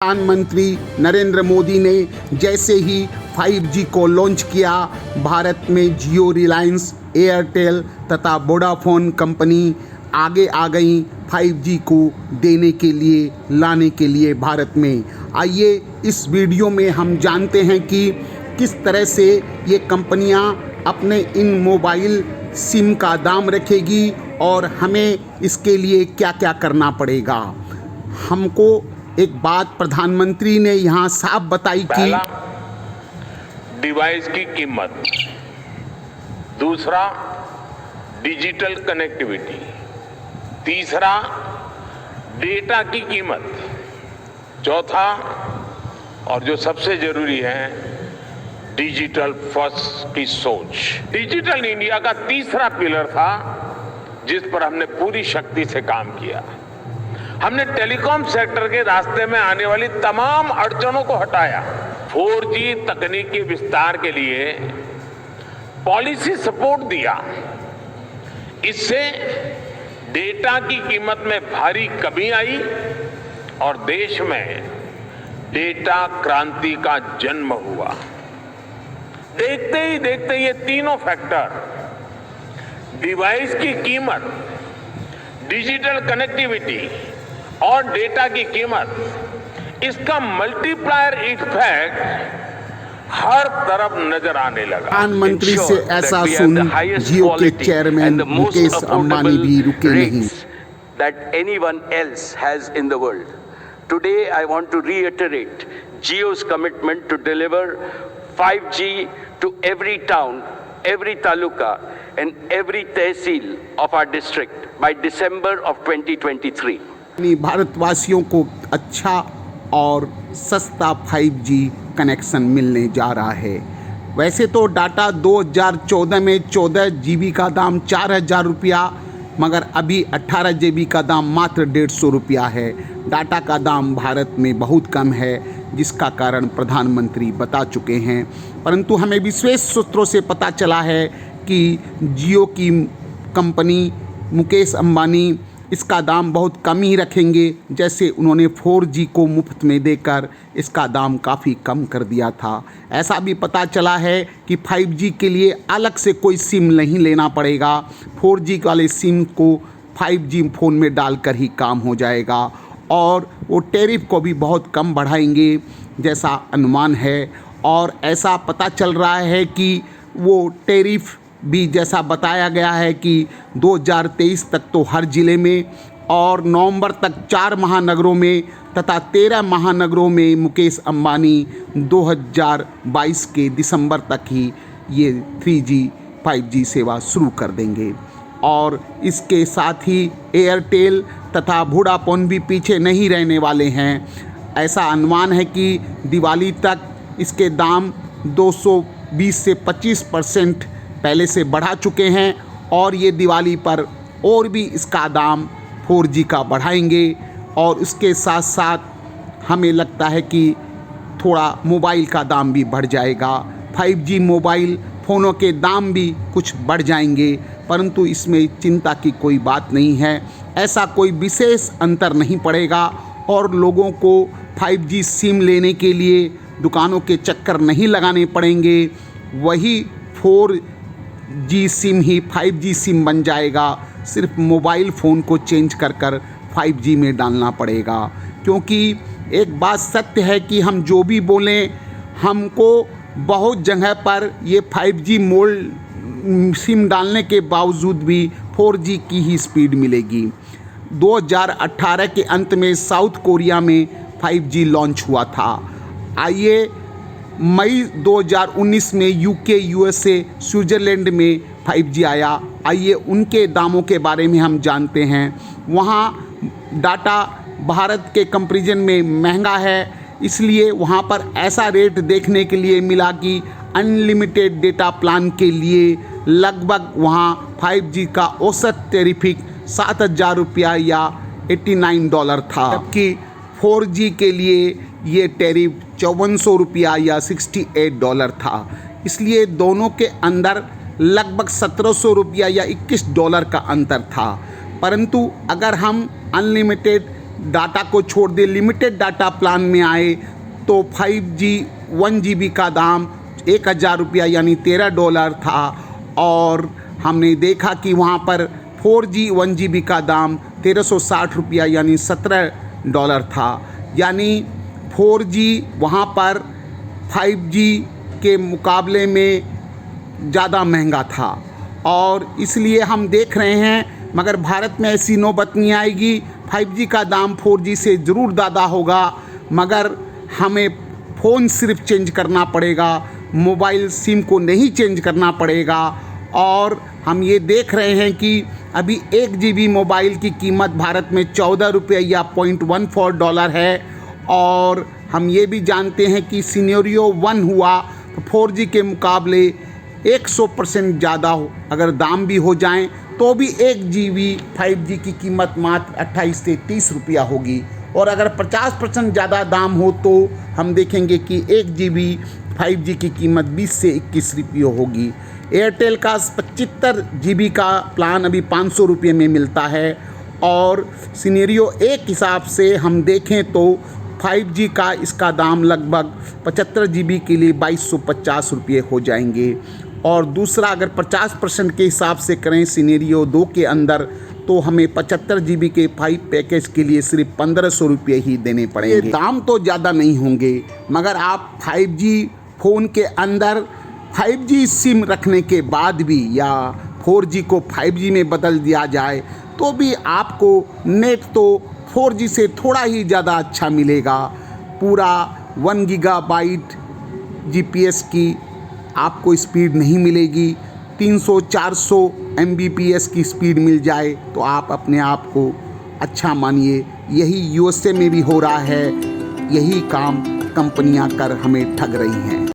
प्रधानमंत्री नरेंद्र मोदी ने जैसे ही 5G को लॉन्च किया, भारत में जियो, रिलायंस, एयरटेल तथा वोडाफोन कंपनी आगे आ गई 5G को देने के लिए, लाने के लिए भारत में। आइए इस वीडियो में हम जानते हैं कि किस तरह से ये कंपनियां अपने इन मोबाइल सिम का दाम रखेगी और हमें इसके लिए क्या क्या करना पड़ेगा। हमको एक बात प्रधानमंत्री ने यहाँ साफ बताई कि डिवाइस की कीमत, दूसरा डिजिटल कनेक्टिविटी, तीसरा डेटा की कीमत, चौथा और जो सबसे जरूरी है डिजिटल फर्स्ट की सोच। डिजिटल इंडिया का तीसरा पिलर था जिस पर हमने पूरी शक्ति से काम किया। हमने टेलीकॉम सेक्टर के रास्ते में आने वाली तमाम अड़चनों को हटाया। 4G तकनीकी विस्तार के लिए पॉलिसी सपोर्ट दिया। इससे डेटा की कीमत में भारी कमी आई और देश में डेटा क्रांति का जन्म हुआ। देखते ही देखते ये तीनों फैक्टर, डिवाइस की कीमत, डिजिटल कनेक्टिविटी और डेटा की कीमत, इसका मल्टीप्लायर इफेक्ट हर तरफ नजर आने लगा। प्रधानमंत्री से ऐसा सुन जियो के चेयरमैन मुकेश अंबानी भी रुके नहीं। That anyone else has in the world. Today I want to reiterate Jio's commitment to deliver 5G to every town, every taluka and every tehsil of our district by December of 2023. भारतवासियों को अच्छा और सस्ता 5G connection मिलने जा रहा है। वैसे तो डाटा 2014 में 14 GB का दाम 4,000 रुपया, मगर अभी 18 GB का दाम मात्र 150 रुपया है। डाटा का दाम भारत में बहुत कम है, जिसका कारण प्रधानमंत्री बता चुके हैं। परंतु हमें विशेष सूत्रों से पता चला है कि जियो की कंपनी मुकेश अंबानी इसका दाम बहुत कम ही रखेंगे। जैसे उन्होंने 4G को मुफ्त में देकर इसका दाम काफ़ी कम कर दिया था। ऐसा भी पता चला है कि 5G के लिए अलग से कोई सिम नहीं लेना पड़ेगा। 4G वाले सिम को 5G फ़ोन में डालकर ही काम हो जाएगा और वो टैरिफ को भी बहुत कम बढ़ाएंगे जैसा अनुमान है। और ऐसा पता चल रहा है कि वो टैरिफ भी जैसा बताया गया है कि 2023 तक तो हर ज़िले में और नवंबर तक 4 महानगरों में तथा 13 महानगरों में मुकेश अंबानी 2022 के दिसंबर तक ही ये 3G 5G सेवा शुरू कर देंगे। और इसके साथ ही एयरटेल तथा वोडाफोन भी पीछे नहीं रहने वाले हैं। ऐसा अनुमान है कि दिवाली तक इसके दाम 220 से 25% पहले से बढ़ा चुके हैं और ये दिवाली पर और भी इसका दाम 4G का बढ़ाएंगे। और इसके साथ साथ हमें लगता है कि थोड़ा मोबाइल का दाम भी बढ़ जाएगा। 5G मोबाइल फ़ोनों के दाम भी कुछ बढ़ जाएंगे, परंतु इसमें चिंता की कोई बात नहीं है। ऐसा कोई विशेष अंतर नहीं पड़ेगा और लोगों को 5G सिम लेने के लिए दुकानों के चक्कर नहीं लगाने पड़ेंगे। वही 4G सिम ही 5G सिम बन जाएगा। सिर्फ मोबाइल फ़ोन को चेंज कर 5G में डालना पड़ेगा। क्योंकि एक बात सत्य है कि हम जो भी बोलें, हमको बहुत जगह पर ये 5G सिम डालने के बावजूद भी 4G की ही स्पीड मिलेगी। 2018 के अंत में साउथ कोरिया में 5G लॉन्च हुआ था। आइए मई 2019 में यूके, USA, स्विट्ज़रलैंड में 5G आया। आइए उनके दामों के बारे में हम जानते हैं। वहाँ डाटा भारत के कंपैरिजन में महंगा है, इसलिए वहाँ पर ऐसा रेट देखने के लिए मिला कि अनलिमिटेड डेटा प्लान के लिए लगभग वहाँ 5G का औसत टैरिफिक 7,000 रुपया या $89 था, जबकि 4G के लिए ये टैरिफ 5400 रुपया या $68 था। इसलिए दोनों के अंदर लगभग 1700 रुपया या $21 का अंतर था। परंतु अगर हम अनलिमिटेड डाटा को छोड़ दे, लिमिटेड डाटा प्लान में आए तो 5G 1 GB का दाम 1000 रुपया यानी $13 था, और हमने देखा कि वहाँ पर 4G 1 GB का दाम 1360 रुपया यानी $17 था। यानी 4G वहाँ पर 5G के मुकाबले में ज़्यादा महंगा था, और इसलिए हम देख रहे हैं, मगर भारत में ऐसी नौबत नहीं आएगी। 5G का दाम 4G से ज़रूर ज़्यादा होगा, मगर हमें फ़ोन सिर्फ चेंज करना पड़ेगा, मोबाइल सिम को नहीं चेंज करना पड़ेगा। और हम ये देख रहे हैं कि अभी 1 GB मोबाइल की कीमत भारत में $14 या $0.14 है, और हम ये भी जानते हैं कि सिनेरियो 1 हुआ तो 4G के मुकाबले 100% ज़्यादा हो, अगर दाम भी हो जाएं तो भी 1 GB 5G की कीमत मात्र 28 से 30 रुपया होगी, और अगर 50% ज़्यादा दाम हो तो हम देखेंगे कि 1 GB 5G की कीमत 20 से 21 रुपये होगी। एयरटेल का 75 GB का प्लान अभी 500 रुपये में मिलता है, और सिनेरियो एक हिसाब से हम देखें तो 5G का इसका दाम लगभग 75 GB के लिए 2250 रुपये हो जाएंगे। और दूसरा, अगर 50% के हिसाब से करें सिनेरियो 2 के अंदर, तो हमें 75 GB के 5 पैकेज के लिए सिर्फ 1500 रुपये ही देने पड़ेंगे। दाम तो ज़्यादा नहीं होंगे, मगर आप 5G फ़ोन के अंदर 5G सिम रखने के बाद भी, या 4G को 5G में बदल दिया जाए तो भी आपको नेट तो 4G से थोड़ा ही ज़्यादा अच्छा मिलेगा। पूरा 1 GB GPS की आपको स्पीड नहीं मिलेगी, 300-400 Mbps की स्पीड मिल जाए तो आप अपने आप को अच्छा मानिए। यही USA में भी हो रहा है, यही काम कंपनियां कर हमें ठग रही हैं।